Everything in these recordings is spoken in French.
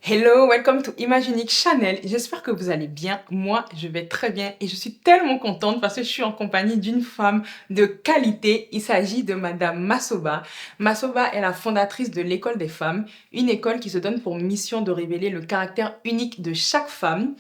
Hello, welcome to Imaginique Channel. J'espère que vous allez bien. Moi, je vais très bien et je suis tellement contente parce que je suis en compagnie d'une femme de qualité. Il s'agit de Madame Massoba. Massoba est la fondatrice de l'École des femmes, une école qui se donne pour mission de révéler le caractère unique de chaque femme.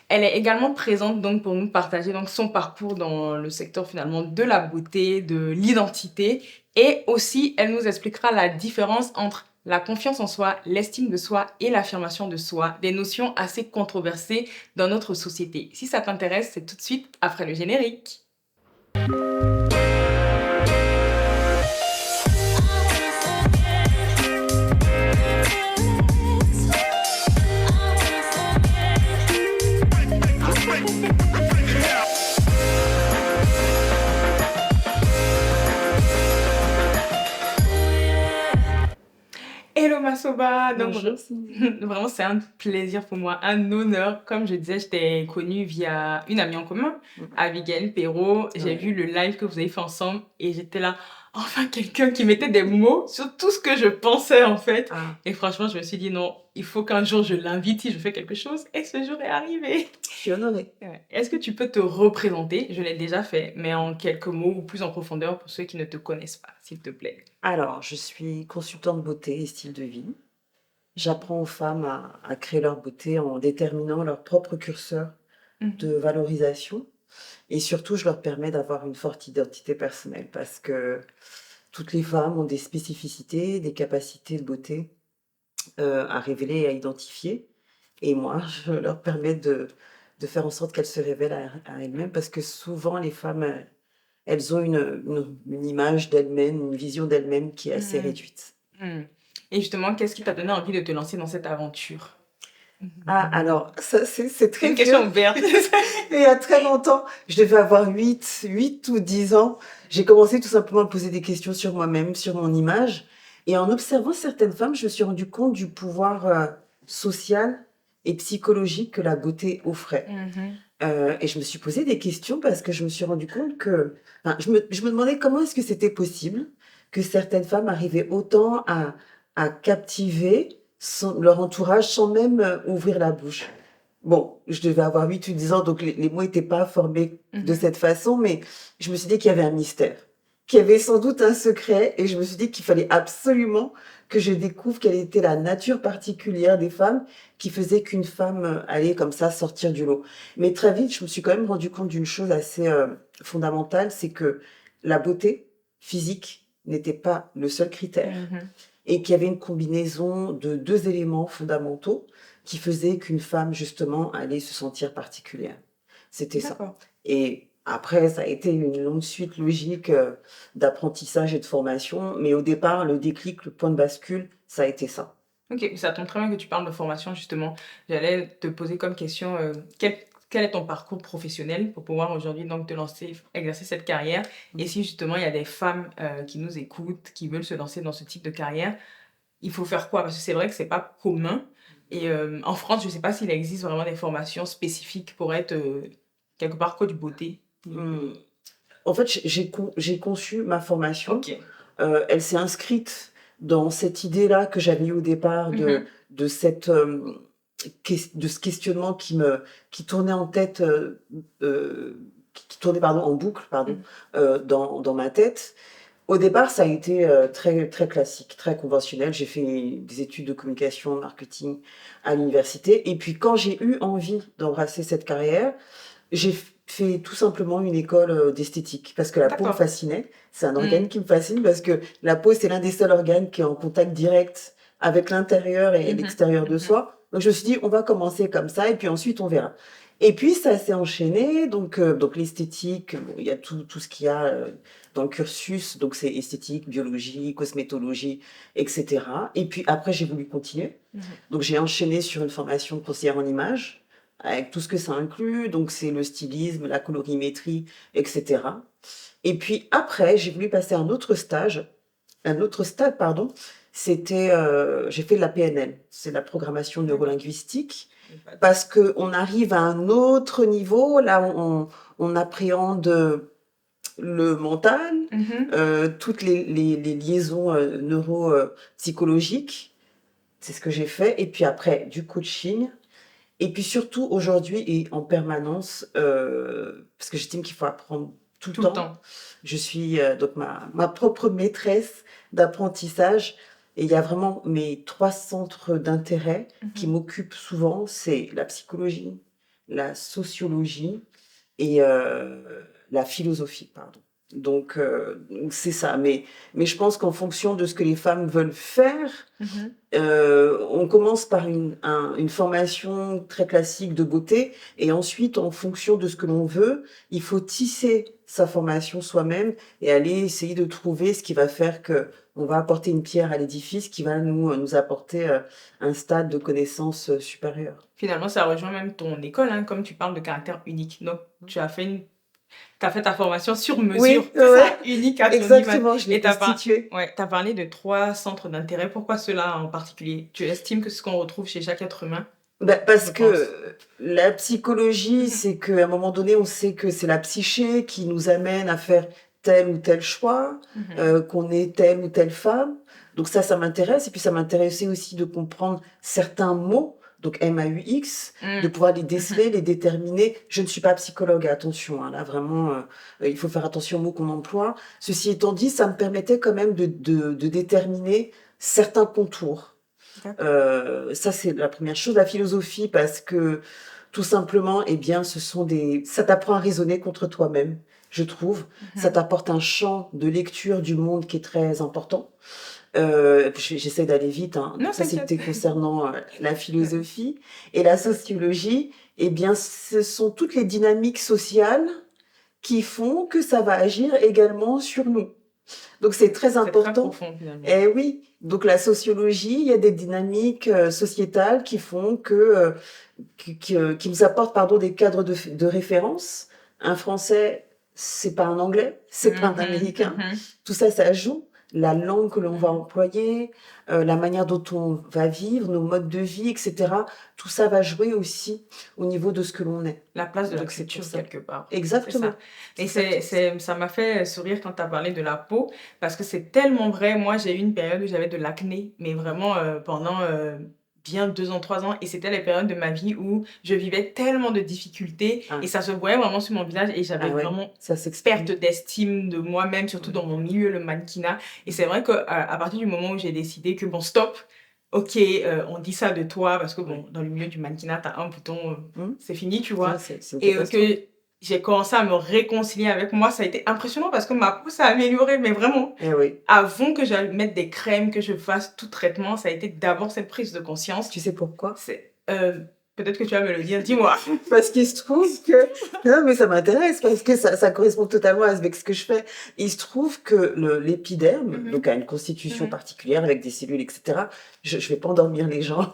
Elle est également présente donc pour nous partager donc son parcours dans le secteur finalement de la beauté, de l'identité et aussi elle nous expliquera la différence entre la confiance en soi, l'estime de soi et l'affirmation de soi, des notions assez controversées dans notre société. Si ça t'intéresse, c'est tout de suite après le générique. Hello Masoba, donc Bonjour. vraiment c'est un plaisir pour moi, un honneur. Comme je disais, je t'ai connue via une amie en commun, Abigail Perrault. J'ai Ouais. vu le live que vous avez fait ensemble et j'étais là, enfin quelqu'un qui mettait des mots sur tout ce que je pensais en fait. Ah, Et franchement, je me suis dit non, il faut qu'un jour je l'invite si je fais quelque chose et ce jour est arrivé. je suis honorée. Ouais. Est-ce que tu peux te représenter? Je l'ai déjà fait, mais en quelques mots ou plus en profondeur pour ceux qui ne te connaissent pas, s'il te plaît. Alors, je suis consultante beauté et style de vie. J'apprends aux femmes à créer leur beauté en déterminant leur propre curseur de Mhm. valorisation. Et surtout, je leur permets d'avoir une forte identité personnelle parce que toutes les femmes ont des spécificités, des capacités de beauté à révéler et à identifier. Et moi, je leur permets de faire en sorte qu'elles se révèlent à elles-mêmes parce que souvent, les femmes, elles ont une image d'elles-mêmes, une vision d'elles-mêmes qui est assez Mhm. réduite. Hmm. Et justement, qu'est-ce qui t'a donné envie de te lancer dans cette aventure? Ah, alors, ça, c'est C'est très une vieux. question ouverte. Il y a très longtemps, je devais avoir 8 ou 10 ans. J'ai commencé tout simplement à poser des questions sur moi-même, sur mon image. Et en observant certaines femmes, je me suis rendu compte du pouvoir social et psychologique que la beauté offrait. Mhm. Et je me suis posé des questions parce que je me suis rendu compte que, enfin, je me demandais comment est-ce que c'était possible que certaines femmes arrivaient autant à captiver leur entourage sans même ouvrir la bouche. Bon, je devais avoir 8 ou 10 ans, donc les mots n'étaient pas formés de Mhm. cette façon, mais je me suis dit qu'il y avait un mystère, qu'il y avait sans doute un secret, et je me suis dit qu'il fallait absolument que je découvre quelle était la nature particulière des femmes qui faisait qu'une femme allait comme ça sortir du lot. Mais très vite, je me suis quand même rendu compte d'une chose assez fondamentale, c'est que la beauté physique n'était pas le seul critère Mhm. et qu'il y avait une combinaison de deux éléments fondamentaux qui faisaient qu'une femme, justement, allait se sentir particulière. C'était ça. D'accord. Et après, ça a été une longue suite logique d'apprentissage et de formation, mais au départ, le déclic, le point de bascule, ça a été ça. Ok, ça tombe très bien que tu parles de formation, justement. J'allais te poser comme question, quel est ton parcours professionnel pour pouvoir aujourd'hui donc te lancer, exercer cette carrière? Et si justement il y a des femmes qui nous écoutent, qui veulent se lancer dans ce type de carrière, il faut faire quoi? Parce que c'est vrai que c'est pas commun. Et en France, je sais pas s'il existe vraiment des formations spécifiques pour être quelque part coach beauté. Hum. En fait, j'ai conçu ma formation. Ok. Elle s'est inscrite dans cette idée-là que j'avais eue au départ Mhm. de cette, de ce questionnement qui tournait en tête, qui tournait, pardon, en boucle, pardon, Mhm. dans ma tête. Au départ, ça a été très, très classique, très conventionnel. J'ai fait des études de communication, marketing à l'université. Et puis, quand j'ai eu envie d'embrasser cette carrière, j'ai fait tout simplement une école d'esthétique parce que la peau me D'accord. fascinait. C'est un organe Mhm. qui me fascine parce que la peau, c'est l'un des seuls organes qui est en contact direct avec l'intérieur et Mhm. l'extérieur de Mhm. soi. Donc je me suis dit, on va commencer comme ça et puis ensuite on verra. Et puis ça s'est enchaîné, donc l'esthétique, bon, il y a tout ce qu'il y a dans le cursus, donc c'est esthétique, biologie, cosmétologie, etc. Et puis après j'ai voulu continuer, Mhm. donc j'ai enchaîné sur une formation de conseillère en image, avec tout ce que ça inclut, donc c'est le stylisme, la colorimétrie, etc. Et puis après, j'ai voulu passer un autre stade, pardon, c'était, j'ai fait de la PNL, c'est la programmation D'accord. neurolinguistique, parce qu'on arrive à un autre niveau, là on appréhende le mental, Mhm. toutes les liaisons neuropsychologiques, C'est ce que j'ai fait et puis après du coaching et puis surtout aujourd'hui et en permanence, parce que j'estime qu'il faut apprendre tout le Tout le temps. temps. Je suis, donc ma propre maîtresse d'apprentissage et il y a vraiment mes 3 centres d'intérêt qui Mhm. m'occupent souvent, c'est la psychologie, la sociologie et la philosophie, pardon. Donc c'est ça, mais je pense qu'en fonction de ce que les femmes veulent faire, Mhm. on commence par une formation très classique de beauté et ensuite, en fonction de ce que l'on veut, il faut tisser sa formation soi-même et aller essayer de trouver ce qui va faire que on va apporter une pierre à l'édifice qui va nous apporter, un stade de connaissance, supérieur. Finalement, ça rejoint même ton école, hein, comme tu parles de caractère unique. Donc, tu as fait ta formation sur mesure, Oui, c'est ouais, ça, unique à ton image. exactement, je l'ai Et constitué. ouais, t'as parlé de 3 centres d'intérêt. Pourquoi ceux-là en particulier? Tu estimes que c'est ce qu'on retrouve chez chaque être humain? Bah, Je parce que pense. la psychologie, Mhm. c'est qu'à un moment donné, on sait que c'est la psyché qui nous amène à faire tel ou tel choix, Mhm. qu'on est telle ou telle femme. Donc ça m'intéresse. Et puis ça m'intéressait aussi de comprendre certains mots, donc MAUX, de Mm. pouvoir les Mhm. déceler, les déterminer. Je ne suis pas psychologue, attention, hein, là vraiment, il faut faire attention aux mots qu'on emploie. Ceci étant dit, ça me permettait quand même de déterminer certains contours. D'accord. Ça, c'est la première chose. La philosophie, parce que tout simplement, eh bien, ça t'apprend à raisonner contre toi-même, je trouve. Ça Mhm. t'apporte un champ de lecture du monde qui est très important. J'essaie d'aller vite, hein. Non, Donc ça, t'inquiète. c'était concernant la Ouais. philosophie. Et la sociologie, eh bien, ce sont toutes les dynamiques sociales qui font que ça va agir également sur nous. Donc c'est très C'est très important. profond finalement. Eh oui, donc la sociologie, il y a des dynamiques sociétales qui font qui nous apportent pardon des cadres de référence. Un Français, c'est pas un Anglais, c'est pas un Mhm. Américain. Mhm. Tout ça, ça joue. La langue que l'on va Mhm. employer, la manière dont on va vivre, nos modes de vie, etc. Tout ça va jouer aussi au niveau de ce que l'on est. La place de la Donc c'est pour culture ça. quelque part. C'est ça. Exactement. C'est Et exactement ça. ça m'a fait sourire quand tu as parlé de la peau, parce que c'est tellement vrai. Moi, j'ai eu une période où j'avais de l'acné, mais vraiment pendant bien 2 ans, 3 ans. Et c'était les périodes de ma vie où je vivais tellement de difficultés et Ah, ça se voyait vraiment sur mon visage et j'avais ah ouais, vraiment ça perte s'exprime. d'estime de moi-même, surtout Ouais. dans mon milieu, le mannequinat. Et c'est vrai qu'à partir du moment où j'ai décidé que bon, stop, ok, on dit ça de toi parce que bon, Ouais. dans le milieu du mannequinat, t'as un bouton, Mmh. c'est fini, tu Ah, vois. c'est une Et catastrophe. que j'ai commencé à me réconcilier avec moi, ça a été impressionnant parce que ma peau s'est améliorée, mais vraiment. Eh oui. Avant que j'aille mettre des crèmes, que je fasse tout traitement, ça a été d'abord cette prise de conscience. Tu sais pourquoi? C'est, peut-être que tu vas me le dire, dis-moi. Parce qu'il se trouve que non, mais ça m'intéresse parce que ça correspond totalement avec ce que je fais. Il se trouve que l'épiderme, donc Mhm, a une constitution mhm. particulière avec des cellules, et cetera. Je vais pas endormir les gens,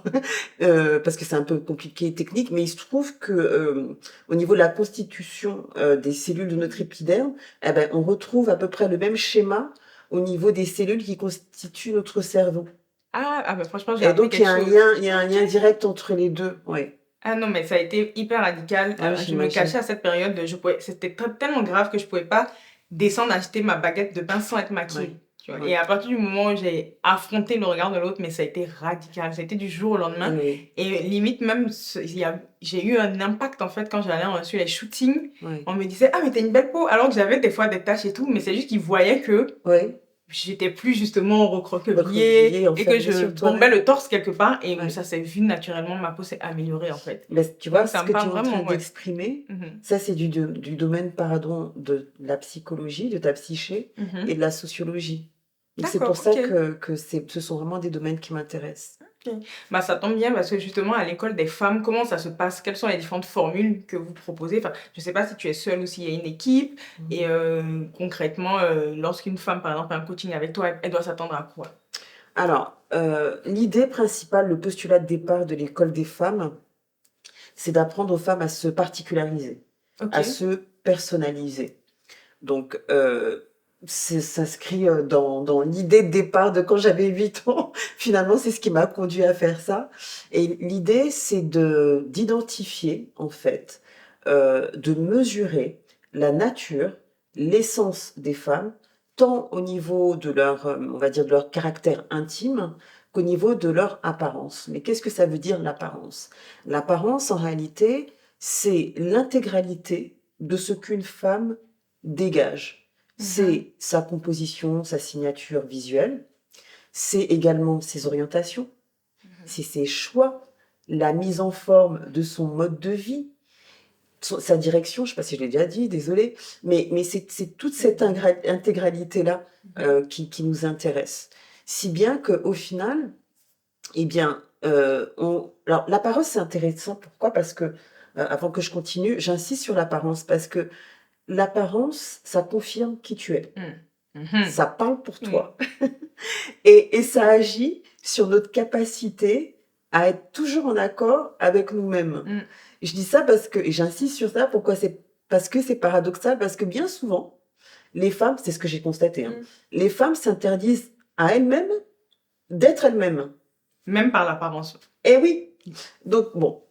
parce que c'est un peu compliqué et technique, mais il se trouve que, au niveau de la constitution, des cellules de notre épiderme, eh ben, on retrouve à peu près le même schéma au niveau des cellules qui constituent notre cerveau. Ah, bah franchement, j'ai Et appris donc il y quelque a un chose. lien il y a un Ok. lien direct entre les 2. Ouais. Ah non, mais ça a été hyper radical. Ouais, Je me j'imagine. cachais à cette période. C'était tellement grave que je pouvais pas descendre acheter ma baguette de pain sans être Ouais. maquillée. Tu vois. Et Ouais. à partir du moment où j'ai affronté le regard de l'autre, mais ça a été radical. Ça a été du jour au lendemain. Eh oui. Et limite, même, j'ai eu un impact en fait quand j'allais sur les shootings. Ouais. On me disait, ah, mais t'as une belle peau. Alors que j'avais des fois des taches et tout, mais c'est juste qu'ils voyaient que Ouais. j'étais plus justement recroquevillée Recroquevillé, et que enfermé je sur bombais toi-même. le torse quelque part. Et Ouais. ça s'est vu naturellement, ma peau s'est améliorée en fait. Mais tu vois, Donc ce ça me que tu parle es en train vraiment, ouais. d'exprimer, Mhm. ça c'est du domaine, pardon, de la psychologie, de ta psyché et Mhm. de la sociologie. Donc c'est pour D'accord, ça ok. que ce sont vraiment des domaines qui m'intéressent. Ok. Bah, ça tombe bien parce que justement, à l'école des femmes, comment ça se passe? Quelles sont les différentes formules que vous proposez? Enfin, je ne sais pas si tu es seule ou s'il y a une équipe. Et Mmh. concrètement, lorsqu'une femme, par exemple, a un coaching avec toi, elle doit s'attendre à quoi? Alors, l'idée principale, le postulat de départ de l'école des femmes, c'est d'apprendre aux femmes à se particulariser, Ok. à se personnaliser. Donc, c'est s'inscrit, dans l'idée de départ de quand j'avais 8 ans. Finalement, c'est ce qui m'a conduit à faire ça et l'idée, c'est d'identifier, en fait, de mesurer la nature, l'essence des femmes, tant au niveau de leur, on va dire, de leur caractère intime qu'au niveau de leur apparence. Mais qu'est-ce que ça veut dire l'apparence? L'apparence, en réalité, c'est l'intégralité de ce qu'une femme dégage. C'est sa composition, sa signature visuelle, c'est également ses orientations, c'est ses choix, la mise en forme de son mode de vie, sa direction, je ne sais pas si je l'ai déjà dit, désolée, mais c'est toute cette intégralité-là qui nous intéresse. Si bien qu'au final, eh bien, alors l'apparence c'est intéressant, pourquoi? Parce que, avant que je continue, j'insiste sur l'apparence, parce que l'apparence, ça confirme qui tu es. Ça parle pour toi. Et ça agit sur notre capacité à être toujours en accord avec nous-mêmes. Je dis ça parce que, et j'insiste sur ça, parce que c'est paradoxal, parce que bien souvent, les femmes, c'est ce que j'ai constaté, les femmes s'interdisent à elles-mêmes d'être elles-mêmes. Même par l'apparence. Eh oui. Donc bon,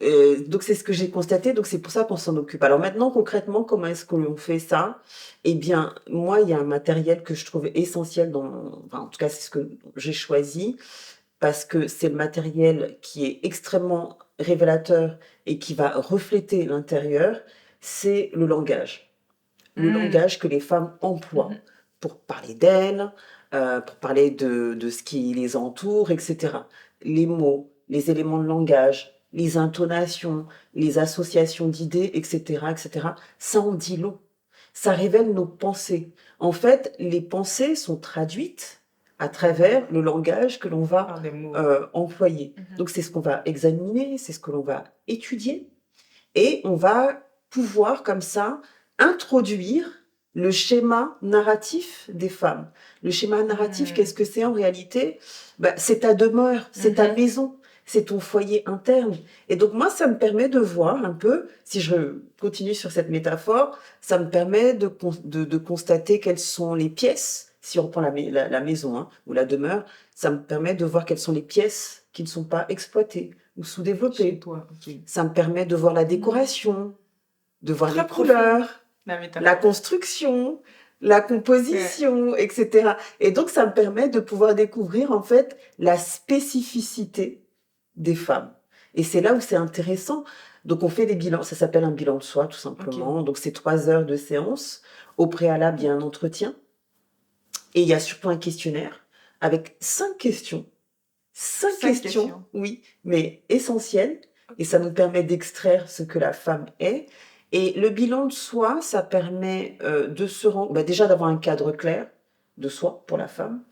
donc c'est ce que j'ai constaté, donc c'est pour ça qu'on s'en occupe. Alors maintenant, concrètement, comment est-ce qu'on fait ça? Eh bien, moi, il y a un matériel que je trouve essentiel enfin, en tout cas, c'est ce que j'ai choisi, parce que c'est le matériel qui est extrêmement révélateur et qui va refléter l'intérieur, c'est le langage. Le langage que les femmes emploient pour parler d'elles, pour parler de ce qui les entoure, etc. Les mots, les éléments de langage, les intonations, les associations d'idées, etc., etc. Ça en dit long. Ça révèle nos pensées. En fait, les pensées sont traduites à travers le langage que l'on va employer. Donc, c'est ce qu'on va examiner, c'est ce que l'on va étudier, et on va pouvoir, comme ça, introduire le schéma narratif des femmes. Le schéma narratif, qu'est-ce que c'est en réalité? C'est ta demeure, c'est ta maison, c'est ton foyer interne. Et donc moi, ça me permet de voir un peu, si je continue sur cette métaphore, ça me permet de constater quelles sont les pièces, si on prend la maison ou la demeure, ça me permet de voir quelles sont les pièces qui ne sont pas exploitées ou sous-développées. Chez toi, ok. Ça me permet de voir la décoration, de voir Très les couleurs, profond, la construction, la composition, etc. Et donc, ça me permet de pouvoir découvrir, en fait, la spécificité des femmes. Et c'est là où c'est intéressant. Donc, on fait des bilans. Ça s'appelle un bilan de soi, tout simplement. Donc, c'est 3 heures de séance. Au préalable, il y a un entretien. Et il y a surtout un questionnaire avec 5 questions. 5 questions, oui, mais essentielles. Et ça nous permet d'extraire ce que la femme est. Et le bilan de soi, ça permet de se rendre, déjà d'avoir un cadre clair de soi pour la femme,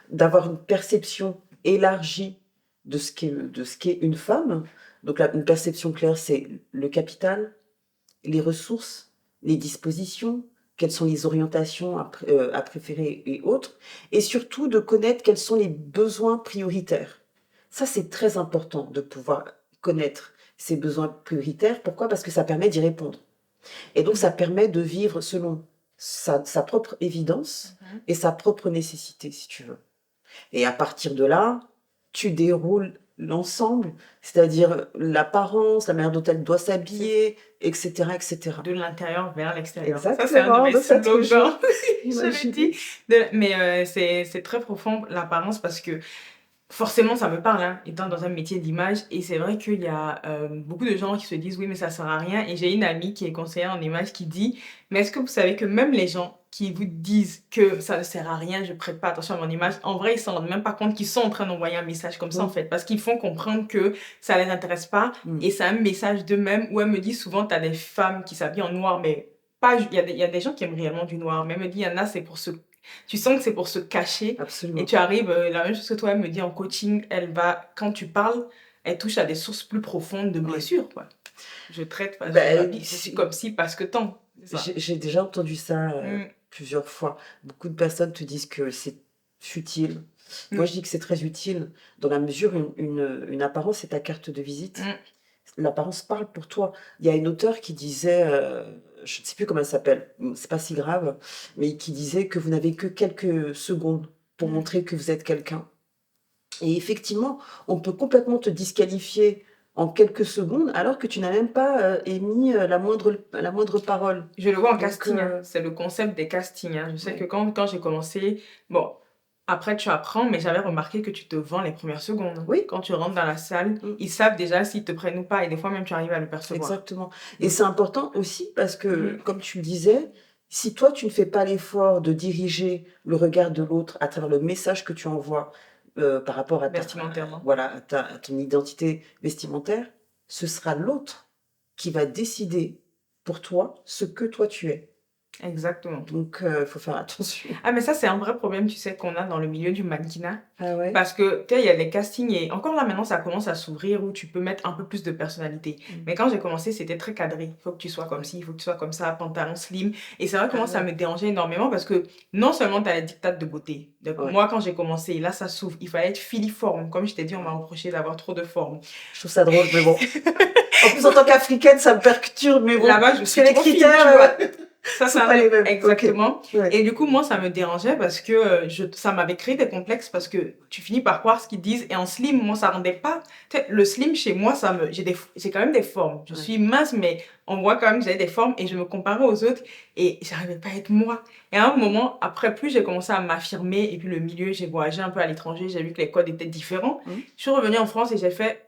d'avoir une perception élargie de ce qu'est une femme. Donc là, une perception claire, c'est le capital, les ressources, les dispositions, quelles sont les orientations à préférer et autres, et surtout de connaître quels sont les besoins prioritaires. Ça, c'est très important de pouvoir connaître ses besoins prioritaires. Pourquoi? Parce que ça permet d'y répondre. Et donc, ça permet de vivre selon sa propre évidence et sa propre nécessité, si tu veux. Et à partir de là, tu déroules l'ensemble, c'est-à-dire l'apparence, la manière dont elle doit s'habiller, etc., etc. De l'intérieur vers l'extérieur. Exactement, ça, c'est un de mes slogans. Je Imagine. le dis. Mais c'est très profond, l'apparence, parce que forcément, ça me parle, hein, étant dans un métier d'image. Et c'est vrai qu'il y a beaucoup de gens qui se disent, oui, mais ça sert à rien. Et j'ai une amie qui est conseillère en image qui dit, mais est-ce que vous savez que même les gens qui vous disent que ça ne sert à rien, je prête pas attention à mon image, en vrai, ils s'en rendent même pas compte qu'ils sont en train d'envoyer un message comme ça, en fait. Parce qu'ils font comprendre que ça les intéresse pas. Et c'est un message d'eux-mêmes où elle me dit souvent, tu as des femmes qui s'habillent en noir, mais pas, il y a des gens qui aiment réellement du noir. Mais elle me dit, il y en a, c'est pour se tu sens que c'est pour se cacher. Absolument. Et tu arrives, la même chose que toi, elle me dit en coaching, quand tu parles, elle touche à des sources plus profondes de blessures, quoi. Je traite, je suis comme si parce que tant. J'ai déjà entendu ça plusieurs fois. Beaucoup de personnes te disent que c'est futile. Moi, je dis que c'est très utile, dans la mesure où une apparence est ta carte de visite. L'apparence parle pour toi. Il y a une auteure qui disait, je ne sais plus comment elle s'appelle, c'est pas si grave, mais qui disait que vous n'avez que quelques secondes pour montrer que vous êtes quelqu'un. Et effectivement, on peut complètement te disqualifier en quelques secondes alors que tu n'as même pas émis la moindre parole. Je le vois en casting, c'est le concept des castings. Je sais que quand j'ai commencé, bon, Après, tu apprends, mais j'avais remarqué que tu te vends les premières secondes. Oui. Quand tu rentres dans la salle, Mmh. ils savent déjà s'ils te prennent ou pas et des fois même tu arrives à le percevoir. Exactement. Et Mmh. c'est important aussi parce que, Mmh. comme tu le disais, si toi, tu ne fais pas l'effort de diriger le regard de l'autre à travers le message que tu envoies, par rapport à Vestimentairement. voilà, à ton identité vestimentaire, ce sera l'autre qui va décider pour toi ce que toi tu es. Exactement. Donc, il faut faire attention. Ah, mais ça, c'est un vrai problème, tu sais, qu'on a dans le milieu du mannequinat. Ah ouais? Parce que, tu sais, il y a des castings et encore là, maintenant, ça commence à s'ouvrir où tu peux mettre un peu plus de personnalité. Mais quand j'ai commencé, c'était très cadré. Il faut que tu sois comme Ouais. ci, il faut que tu sois comme ça, pantalon slim. Et c'est vrai que Ah moi, ça ouais. me dérangeait énormément parce que non seulement tu as les dictates de beauté. Donc, Ouais. moi, quand j'ai commencé, là, ça s'ouvre. Il fallait être filiforme. Comme je t'ai dit, on m'a Ouais. reproché d'avoir trop de forme. Je trouve ça drôle, mais bon. En plus, en tant qu'Africaine, ça me perturbe, mais bon, Là-bas, je parce suis que les trop fine, tu critères, vois. Ça, sont c'est un pas les truc mêmes. OK. exactement. Ouais. Et du coup, moi, ça me dérangeait parce que ça m'avait créé des complexes parce que tu finis par croire ce qu'ils disent. Et en slim, moi, ça rendait pas. Tu sais, le slim, chez moi, j'ai quand même des formes. Je Ouais. suis mince, mais on voit quand même que j'ai des formes et je me comparais aux autres et j'arrivais pas à être moi. Et à un moment, après, plus j'ai commencé à m'affirmer et puis le milieu, j'ai voyagé un peu à l'étranger, j'ai vu que les codes étaient différents. Mmh. Je suis revenue en France et j'ai fait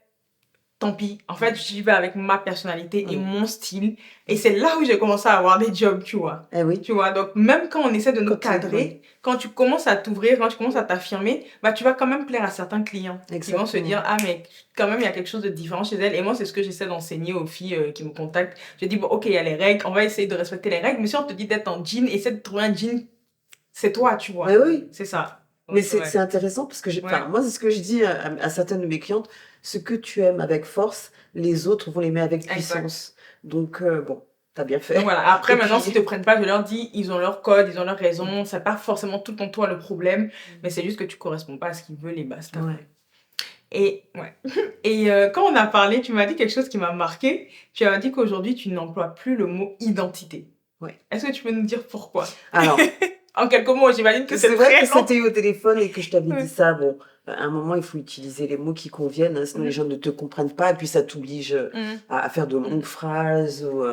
tant pis. En fait, j'y vais avec ma personnalité et Mmh. mon style. Et c'est là où j'ai commencé à avoir des jobs, tu vois. Eh oui. Tu vois, donc même quand on essaie de nous Quand tu cadrer, quand tu commences à t'ouvrir, quand tu commences à t'affirmer, bah, tu vas quand même plaire à certains clients qui vont se Exactement. dire, ah, mais quand même, il y a quelque chose de différent chez elle. Et moi, c'est ce que j'essaie d'enseigner aux filles qui me contactent. Je dis, bon, ok, il y a les règles, on va essayer de respecter les règles. Mais si on te dit d'être en jean, essaie de trouver un jean, c'est toi, tu Eh vois. oui. C'est ça. Mais Donc, c'est ouais. intéressant parce que Ouais. moi, c'est ce que je dis à certaines de mes clientes, ce que tu aimes avec force, les autres vont l'aimer avec Exact. puissance. Donc, bon, tu as bien Donc fait. voilà, après Et maintenant, s'ils puis te prennent pas, je leur dis, ils ont leur code, ils ont leur raison, c'est pas forcément tout le temps toi le problème, mais c'est juste que tu corresponds pas à ce qu'ils veulent et basta. ouais. Et ouais. Et quand on a parlé, tu m'as dit quelque chose qui m'a marqué. Tu as dit qu'aujourd'hui, tu n'emploies plus le mot identité. Ouais. Est-ce que tu peux nous dire pourquoi? Alors, En quelques mots, j'imagine que c'est c'est vrai très que long. c'était au téléphone et que je t'avais dit Ouais. ça. Bon, à un moment, il faut utiliser les mots qui conviennent, hein, sinon les gens ne te comprennent pas et puis ça t'oblige Mhm. à faire de longues phrases. Ou,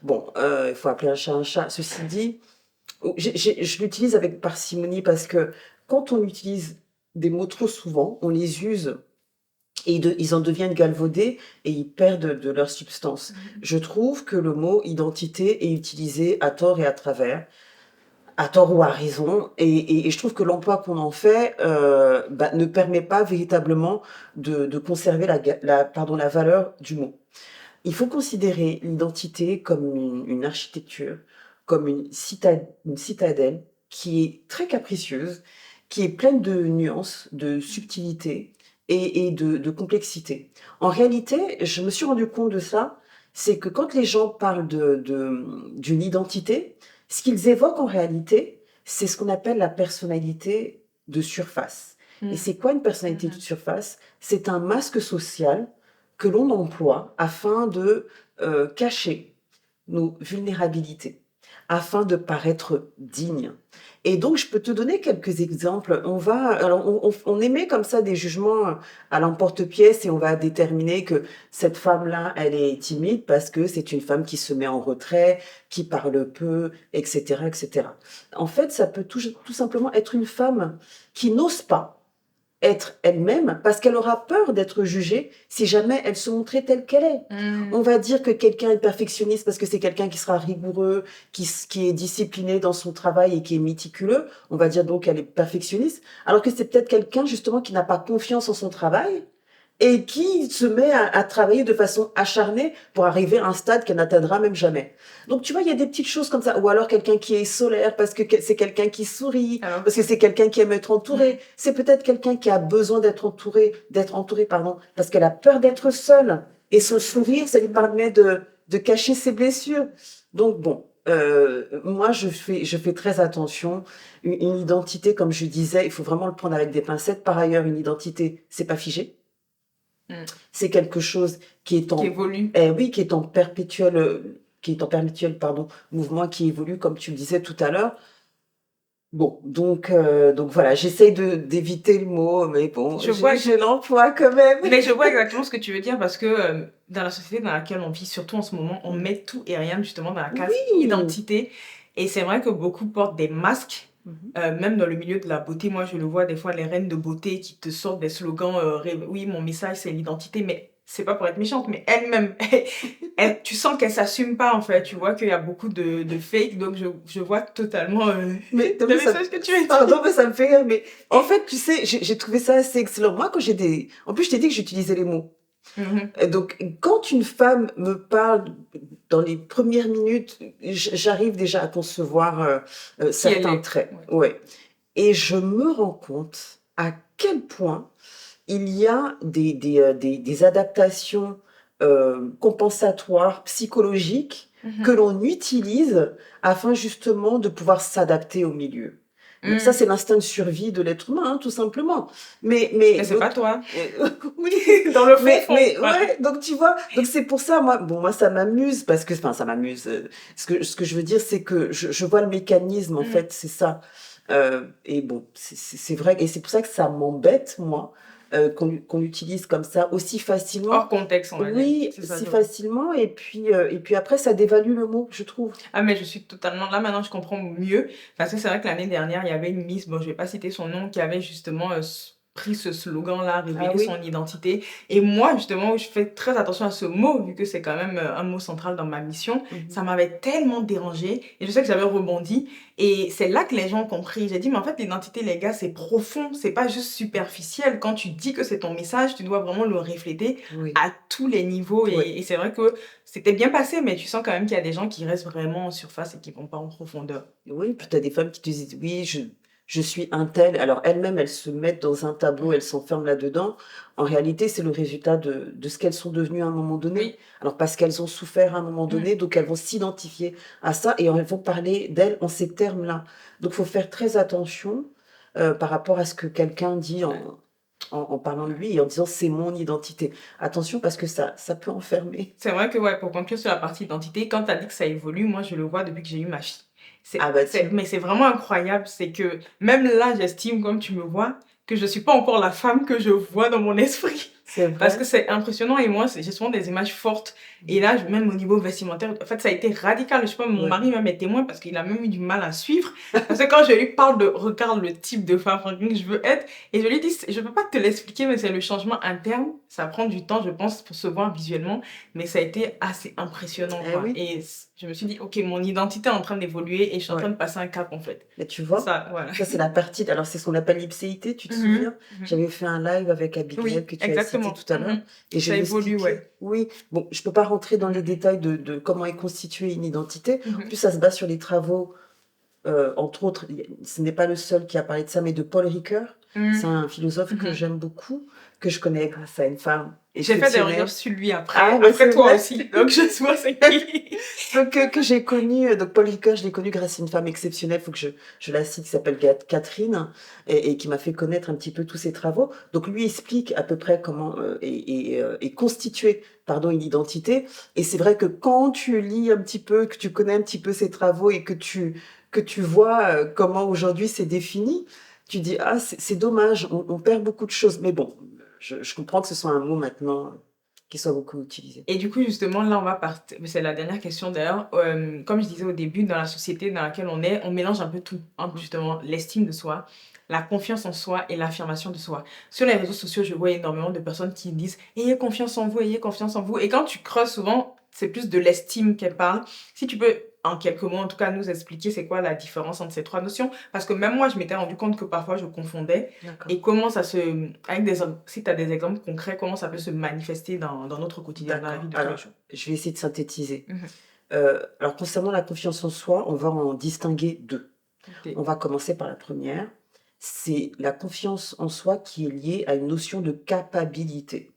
bon, il faut appeler un chat un chat. Ceci dit, je l'utilise avec parcimonie parce que quand on utilise des mots trop souvent, on les use et ils en deviennent galvaudés et ils perdent de leur substance. Je trouve que le mot identité est utilisé à tort et à tort ou à raison, et je trouve que l'emploi qu'on en fait ne permet pas véritablement de conserver la valeur du mot. Il faut considérer l'identité comme une architecture, comme une citadelle qui est très capricieuse, qui est pleine de nuances, de subtilités et de complexité. En réalité, je me suis rendu compte de ça, c'est que quand les gens parlent d'une identité, ce qu'ils évoquent en réalité, c'est ce qu'on appelle la personnalité de surface. Et c'est quoi une personnalité de surface? C'est un masque social que l'on emploie afin de cacher nos vulnérabilités, afin de paraître digne. Et donc, je peux te donner quelques exemples. On émet comme ça des jugements à l'emporte-pièce et on va déterminer que cette femme-là, elle est timide parce que c'est une femme qui se met en retrait, qui parle peu, etc., etc. En fait, ça peut tout simplement être une femme qui n'ose pas être elle-même parce qu'elle aura peur d'être jugée si jamais elle se montrait telle qu'elle est. On va dire que quelqu'un est perfectionniste parce que c'est quelqu'un qui sera rigoureux, qui est discipliné dans son travail et qui est méticuleux. On va dire donc qu'elle est perfectionniste, alors que c'est peut-être quelqu'un justement qui n'a pas confiance en son travail et qui se met à travailler de façon acharnée pour arriver à un stade qu'elle n'atteindra même jamais. Donc tu vois, il y a des petites choses comme ça. Ou alors quelqu'un qui est solaire parce que c'est quelqu'un qui sourit, Alors, parce que c'est quelqu'un qui aime être entouré. C'est peut-être quelqu'un qui a besoin d'être entouré, pardon, parce qu'elle a peur d'être seule. Et son sourire, ça lui permet de cacher ses blessures. Donc bon, moi je fais très attention. Une identité, comme je disais, il faut vraiment le prendre avec des pincettes. Par ailleurs, une identité, c'est pas figé. C'est quelque chose qui est qui évolue. oui, qui est en perpétuel, pardon, mouvement, qui évolue, comme tu le disais tout à l'heure. Bon, donc voilà, j'essaye d'éviter le mot, mais bon, je l'emploie quand même. Mais je vois exactement ce que tu veux dire parce que dans la société dans laquelle on vit, surtout en ce moment, on met tout et rien justement dans la case Oui. identité. Et c'est vrai que beaucoup portent des masques Mmh. Même dans le milieu de la beauté, moi, je le vois des fois, les reines de beauté qui te sortent des slogans, oui, mon message, c'est l'identité, mais c'est pas pour être méchante, mais elle-même, tu sens qu'elle s'assume pas, en fait. Tu vois qu'il y a beaucoup de fake, donc je vois totalement Mais tu le vu, ça message que tu veux dire. pardon, mais ça me fait rire, mais en fait, tu sais, j'ai trouvé ça assez excellent. Moi, quand j'ai des en plus, je t'ai dit que j'utilisais les mots. Mhm. Donc quand une femme me parle dans les premières minutes, j'arrive déjà à concevoir, Qui elle certains est. traits. Ouais. Ouais, et je me rends compte à quel point il y a des adaptations, compensatoires psychologiques que Mhm. l'on utilise afin justement de pouvoir s'adapter au milieu. Bon, ça, Mhm. c'est l'instinct de survie de l'être humain, hein, tout simplement. Mais Mais c'est pas l'autre toi. oui, Dans le fond, fond. mais Voilà. ouais, donc tu vois? Donc c'est pour ça, moi bon, moi ça m'amuse parce que enfin ça m'amuse, ce que je veux dire, c'est que je vois le mécanisme, en Mhm. fait, c'est ça. Et bon, c'est vrai et c'est pour ça que ça m'embête, moi, qu'on l'utilise comme ça aussi facilement. Hors contexte, on va dire. Oui, C'est ça, si je vois. facilement et puis après ça dévalue le mot, je trouve. Ah, mais je suis totalement là maintenant, je comprends mieux. Parce que c'est vrai que l'année dernière, il y avait une Miss, bon, je vais pas citer son nom, qui avait justement pris ce slogan-là, Ah révéler son oui? identité. Et moi, justement, je fais très attention à ce mot, vu que c'est quand même un mot central dans ma mission. Mmh. Ça m'avait tellement dérangée. Et je sais que j'avais rebondi. Et c'est là que les gens ont compris. J'ai dit, mais en fait, l'identité, les gars, c'est profond. C'est pas juste superficiel. Quand tu dis que c'est ton message, tu dois vraiment le refléter Oui, à tous les niveaux. oui. Et c'est vrai que c'était bien passé, mais tu sens quand même qu'il y a des gens qui restent vraiment en surface et qui vont pas en profondeur. Oui, puis tu as des femmes qui te disent: «Oui, je suis un tel». Alors elles-mêmes, elles se mettent dans un tableau, elles s'enferment là-dedans. En réalité, c'est le résultat de ce qu'elles sont devenues à un moment donné. Oui. Alors parce qu'elles ont souffert à un moment Mmh. donné, donc elles vont s'identifier à ça et elles vont parler d'elles en ces termes-là. Donc il faut faire très attention, par rapport à ce que quelqu'un dit Ouais, en parlant de ouais. lui et en disant: «C'est mon identité». Attention parce que ça peut enfermer. C'est vrai que, ouais, pour conclure sur la partie identité, quand tu as dit que ça évolue, moi, je le vois depuis que j'ai eu ma fille. Ah bah tiens. Mais c'est vraiment incroyable, c'est que même là, j'estime, comme tu me vois, que je suis pas encore la femme que je vois dans mon esprit. C'est Parce que vrai? c'est impressionnant et moi, j'ai souvent des images fortes. Et là, même au niveau vestimentaire, en fait, ça a été radical. Je sais pas, mon Ouais. mari même est témoin parce qu'il a même eu du mal à suivre. Parce que quand je lui parle de regarde le type de femme que je veux être, et je lui dis, je peux pas te l'expliquer, mais c'est le changement interne. Ça prend du temps, je pense, pour se voir visuellement. Mais ça a été assez impressionnant, Eh quoi. oui. Et je me suis dit, OK, mon identité est en train d'évoluer et je suis en train Ouais. de passer un cap, en fait. Et tu C'est vois? ça, voilà. Ça, c'est la partie alors c'est ce qu'on appelle l'ipséité, tu te Mhm, souviens? mhm. J'avais fait un live avec Abigail Oui, que tu as cité exactement. tout à l'heure Mhm. et je Ça évolue, ouais. l'expliquais. Oui, bon, je peux pas rentrer dans les Mhm, détails de comment est constituée une identité. En mhm, plus, ça se base sur les travaux, entre autres, ce n'est pas le seul qui a parlé de ça, mais de Paul Ricoeur. C'est mhm, un philosophe que mhm. j'aime beaucoup, que je connais grâce à une femme J'ai fait des recherches exceptionnelle. sur lui Ah, après, bah, après c'est toi vrai? aussi. Donc, je vois c'est qui. Donc, que j'ai connu, donc Paul Ricoeur, je l'ai connu grâce à une femme exceptionnelle, faut que je la cite, qui s'appelle Catherine, et qui m'a fait connaître un petit peu tous ses travaux. Donc lui explique à peu près comment est constituée, pardon, une identité. Et c'est vrai que quand tu lis un petit peu, que tu connais un petit peu ses travaux et que tu vois comment aujourd'hui c'est défini, tu dis, ah, c'est dommage, on perd beaucoup de choses. Mais bon, je comprends que ce soit un mot maintenant qui soit beaucoup utilisé. Et du coup, justement, là, on va partir. C'est la dernière question d'ailleurs. Comme je disais au début, dans la société dans laquelle on est, on mélange un peu tout, hein, Mm. justement, l'estime de soi, la confiance en soi et l'affirmation de soi. Sur les réseaux sociaux, je vois énormément de personnes qui disent ayez confiance en vous, ayez confiance en vous. Et quand tu creuses souvent, c'est plus de l'estime qu'elles parlent. Si tu peux, en quelques mots, en tout cas, nous expliquer c'est quoi la différence entre ces trois notions. Parce que même moi, je m'étais rendu compte que parfois, je confondais. D'accord. Et comment ça se, avec des, si tu as des exemples concrets, comment ça peut se manifester dans notre quotidien, dans la vie D'accord. de tous les Alors, jours. je vais essayer de synthétiser. Mhm. Alors concernant la confiance en soi, on va en distinguer 2. Ok. On va commencer par la première. C'est la confiance en soi qui est liée à une notion de capacité.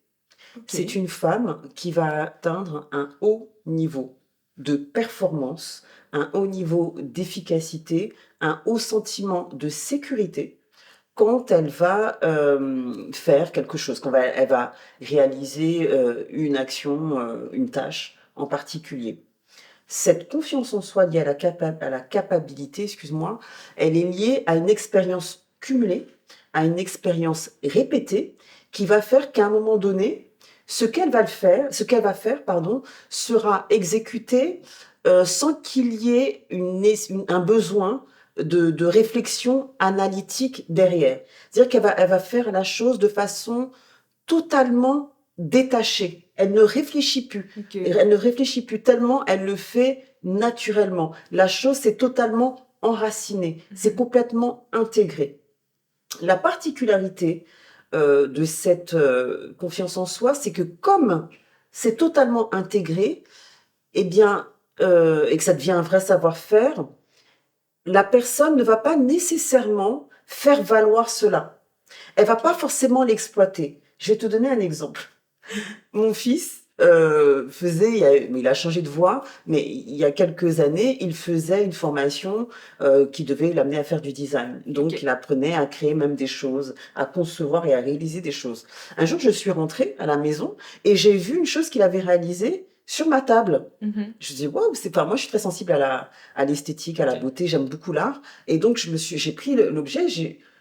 Ok. C'est une femme qui va atteindre un haut niveau de performance, un haut niveau d'efficacité, un haut sentiment de sécurité quand elle va, faire quelque chose, elle va réaliser, une action, une tâche en particulier. Cette confiance en soi liée à la capacité, excuse-moi, elle est liée à une expérience cumulée, à une expérience répétée qui va faire qu'à un moment donné, ce qu'elle va faire, pardon, sera exécuté, sans qu'il y ait un besoin de réflexion analytique derrière. C'est-à-dire elle va faire la chose de façon totalement détachée. Elle ne réfléchit plus. Ok. Elle ne réfléchit plus tellement, elle le fait naturellement. La chose, c'est totalement enraciné, c'est complètement intégré. La particularité de cette confiance en soi, c'est que comme c'est totalement intégré, eh bien, et que ça devient un vrai savoir-faire, la personne ne va pas nécessairement faire valoir cela. Elle va pas forcément l'exploiter. Je vais te donner un exemple. Mon fils mais il a changé de voie, mais il y a quelques années, il faisait une formation qui devait l'amener à faire du design. Donc, Ok. il apprenait à créer même des choses, à concevoir et à réaliser des choses. Un jour, je suis rentrée à la maison et j'ai vu une chose qu'il avait réalisée sur ma table. Mhm. Je dis waouh, c'est pas moi, je suis très sensible à l'esthétique, à la Ok. beauté, j'aime beaucoup l'art. Et donc, j'ai pris l'objet,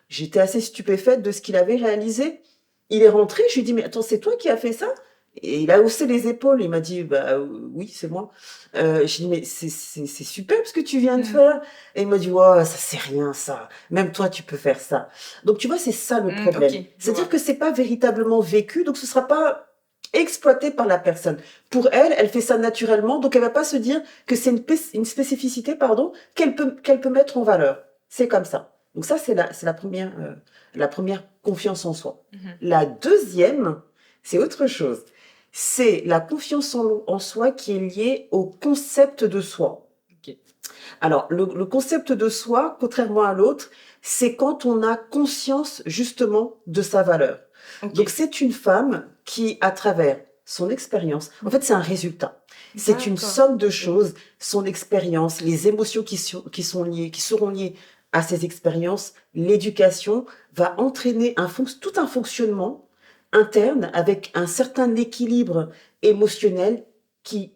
j'étais assez stupéfaite de ce qu'il avait réalisé. Il est rentré, je lui ai dit, mais attends, c'est toi qui as fait ça? Et il a haussé les épaules, il m'a dit, bah oui, c'est moi. J'ai dit, mais c'est super ce que tu viens de Mm. faire. Et il m'a dit, ouais, ça c'est rien, ça. Même toi, tu peux faire ça. Donc, tu vois, c'est ça le Ok, problème. je C'est-à-dire vois. que c'est pas véritablement vécu, donc ce sera pas exploité par la personne. Pour elle, elle fait ça naturellement, donc elle va pas se dire que c'est une spécificité, pardon, qu'elle peut mettre en valeur. C'est comme ça. Donc ça, c'est la première confiance en soi. Mhm. La deuxième, c'est autre chose. C'est la confiance en soi qui est liée au concept de soi. Ok. Alors, le concept de soi, contrairement à l'autre, c'est quand on a conscience justement de sa valeur. Ok. Donc, c'est une femme qui, à travers son expérience, en fait, c'est un résultat. C'est une D'accord. somme de choses, son expérience, les émotions qui sont liées, qui seront liées à ces expériences, l'éducation va entraîner tout un fonctionnement interne avec un certain équilibre émotionnel qui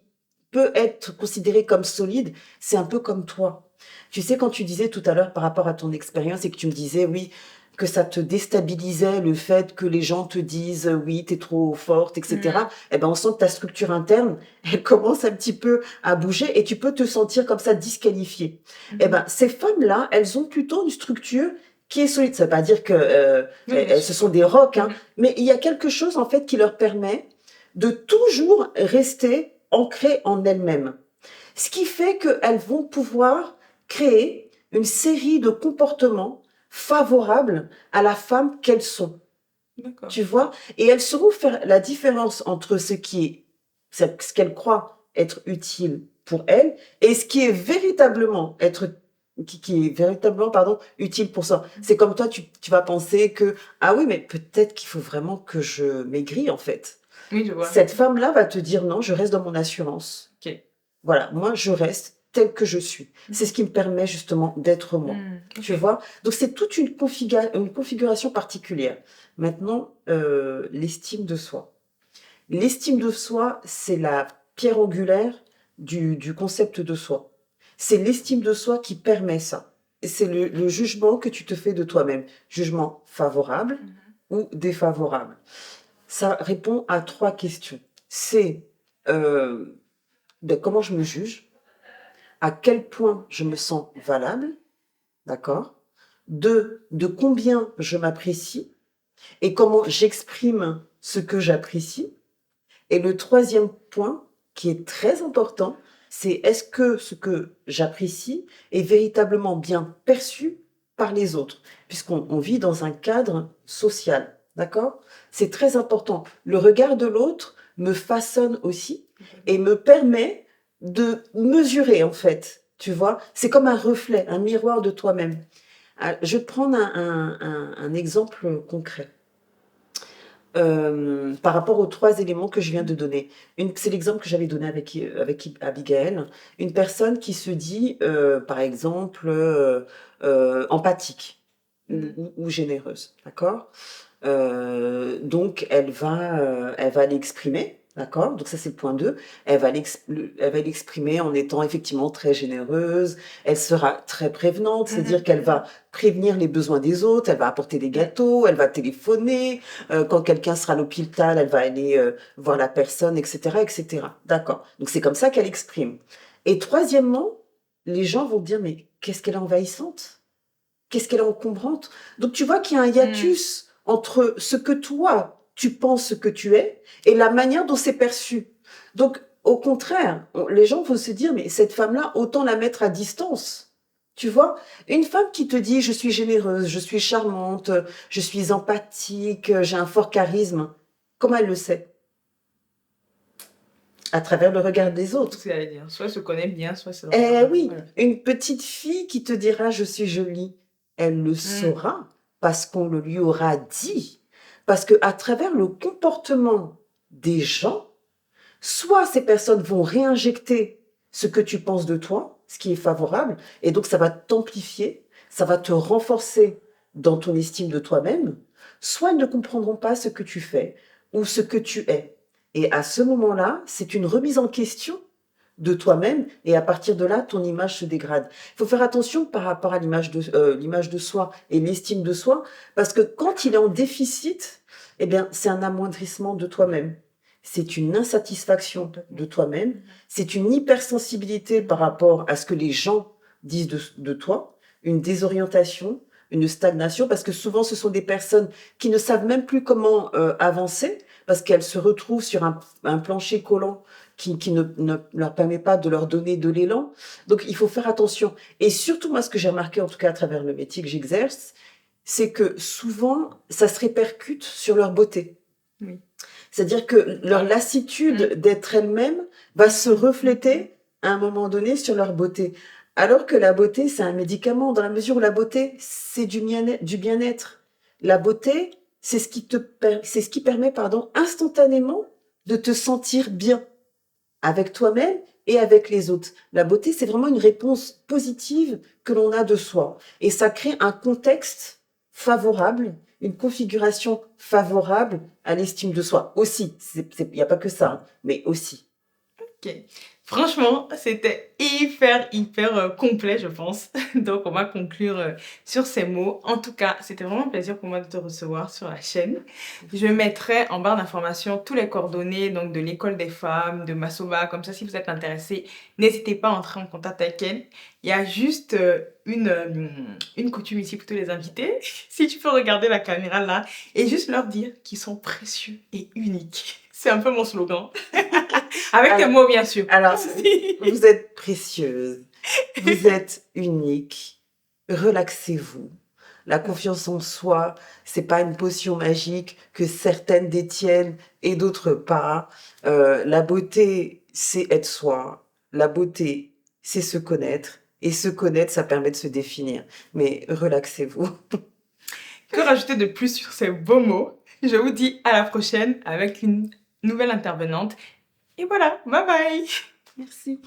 peut être considéré comme solide. C'est un peu comme toi. Tu sais, quand tu disais tout à l'heure par rapport à ton expérience et que tu me disais, oui, que ça te déstabilisait le fait que les gens te disent, oui, t'es trop forte, Mm. etc. Eh ben, on sent que ta structure interne, elle commence un petit peu à bouger et tu peux te sentir comme ça disqualifié. Eh Mhm. ben, ces femmes-là, elles ont plutôt une structure qui est solide. Ça veut pas dire que Oui, bien ce sûr. sont des rocs, hein, Mhm. mais il y a quelque chose en fait qui leur permet de toujours rester ancrées en elles-mêmes. Ce qui fait qu'elles vont pouvoir créer une série de comportements favorables à la femme qu'elles sont. D'accord. Tu vois? Et elles sauront faire la différence entre ce qu'elles croient être utile pour elles et ce qui est véritablement qui est véritablement, pardon, utile pour ça. C'est comme toi, tu vas penser que, ah oui, mais peut-être qu'il faut vraiment que je maigris, en fait. Oui, je vois. Cette femme-là va te dire non, je reste dans mon assurance. Ok. Voilà, moi, je reste telle que je suis. C'est ce qui me permet justement d'être moi. Mm. Tu Ok. vois? Donc, c'est toute une configuration particulière. Maintenant, l'estime de soi. L'estime de soi, c'est la pierre angulaire du concept de soi. C'est l'estime de soi qui permet ça. Et c'est le jugement que tu te fais de toi-même. Jugement favorable Mhm. ou défavorable. Ça répond à 3 questions. C'est de comment je me juge, à quel point je me sens valable, d'accord? 2, de combien je m'apprécie et comment j'exprime ce que j'apprécie. Et le troisième point, qui est très important, c'est est-ce que ce que j'apprécie est véritablement bien perçu par les autres, puisqu'on vit dans un cadre social, d'accord? C'est très important. Le regard de l'autre me façonne aussi et Complètement. me permet de mesurer, en fait, tu vois? C'est comme un reflet, un miroir de toi-même. Je vais te prendre un exemple concret par rapport aux 3 éléments que je viens de donner. C'est l'exemple que j'avais donné avec Abigaël. Une personne qui se dit, par exemple, empathique Mhm. ou généreuse, d'accord? Donc elle va l'exprimer, d'accord? Donc ça, c'est le point 2. Elle va l'exprimer en étant effectivement très généreuse. Elle sera très prévenante, c'est-à-dire Mhm. qu'elle va prévenir les besoins des autres, elle va apporter des Mm. gâteaux, elle va téléphoner, quand quelqu'un sera à l'hôpital, elle va aller, voir la personne et cetera et cetera. D'accord. Donc c'est comme ça qu'elle exprime et troisièmement, les gens vont dire: «Mais qu'est-ce qu'elle est envahissante? Qu'est-ce qu'elle est encombrante? Donc tu vois qu'il y a un Mm. hiatus entre ce que toi, tu penses que tu es et la manière dont c'est perçu. Donc au contraire, les gens vont se dire, mais cette femme-là, autant la mettre à distance. Tu vois, une femme qui te dit, je suis généreuse, je suis charmante, je suis empathique, j'ai un fort charisme, comment elle le sait? À travers le regard des C'est ce autres. que j'allais dire. Soit elle se connaît bien, soit c'est Eh normal. oui, Voilà. une petite fille qui te dira je suis jolie, elle le Mm. saura parce qu'on le lui aura dit. Parce que à travers le comportement des gens, soit ces personnes vont réinjecter ce que tu penses de toi, ce qui est favorable, et donc ça va t'amplifier, ça va te renforcer dans ton estime de toi-même, soit elles ne comprendront pas ce que tu fais ou ce que tu es. Et à ce moment-là, c'est une remise en question de toi-même, et à partir de là, ton image se dégrade. Il faut faire attention par rapport à l'image de soi et l'estime de soi, parce que quand il est en déficit, eh bien, c'est un amoindrissement de toi-même. C'est une insatisfaction de toi-même, c'est une hypersensibilité par rapport à ce que les gens disent de toi, une désorientation, une stagnation, parce que souvent ce sont des personnes qui ne savent même plus comment avancer, parce qu'elles se retrouvent sur un plancher collant qui ne leur permet pas de leur donner de l'élan. Donc il faut faire attention. Et surtout, moi, ce que j'ai remarqué, en tout cas à travers le métier que j'exerce, c'est que souvent, ça se répercute sur leur beauté. Oui. C'est-à-dire que leur lassitude d'être elles-mêmes va se refléter à un moment donné sur leur beauté. Alors que la beauté, c'est un médicament, dans la mesure où la beauté, c'est du bien-être. La beauté, c'est ce qui permet, instantanément de te sentir bien avec toi-même et avec les autres. La beauté, c'est vraiment une réponse positive que l'on a de soi. Et ça crée un contexte favorable, une configuration favorable à l'estime de soi. Aussi, il n'y a pas que ça, hein, mais aussi. Ok. Franchement, c'était hyper complet, je pense. Donc, on va conclure sur ces mots. En tout cas, c'était vraiment un plaisir pour moi de te recevoir sur la chaîne. Je mettrai en barre d'informations tous les coordonnées donc de l'école des femmes, de Massoba. Comme ça, si vous êtes intéressé, n'hésitez pas à entrer en contact avec elle. Il y a juste une coutume ici pour tous les invités. Si tu peux regarder la caméra là et juste leur dire qu'ils sont précieux et uniques. C'est un peu mon slogan. Avec tes mots, bien sûr. Alors, vous êtes précieuse, vous êtes unique, relaxez-vous. La confiance en soi, c'est pas une potion magique que certaines détiennent et d'autres pas. La beauté, c'est être soi. La beauté, c'est se connaître. Et se connaître, ça permet de se définir. Mais relaxez-vous. Que rajouter de plus sur ces beaux mots? Je vous dis à la prochaine avec une nouvelle intervenante. Et voilà, bye bye! Merci.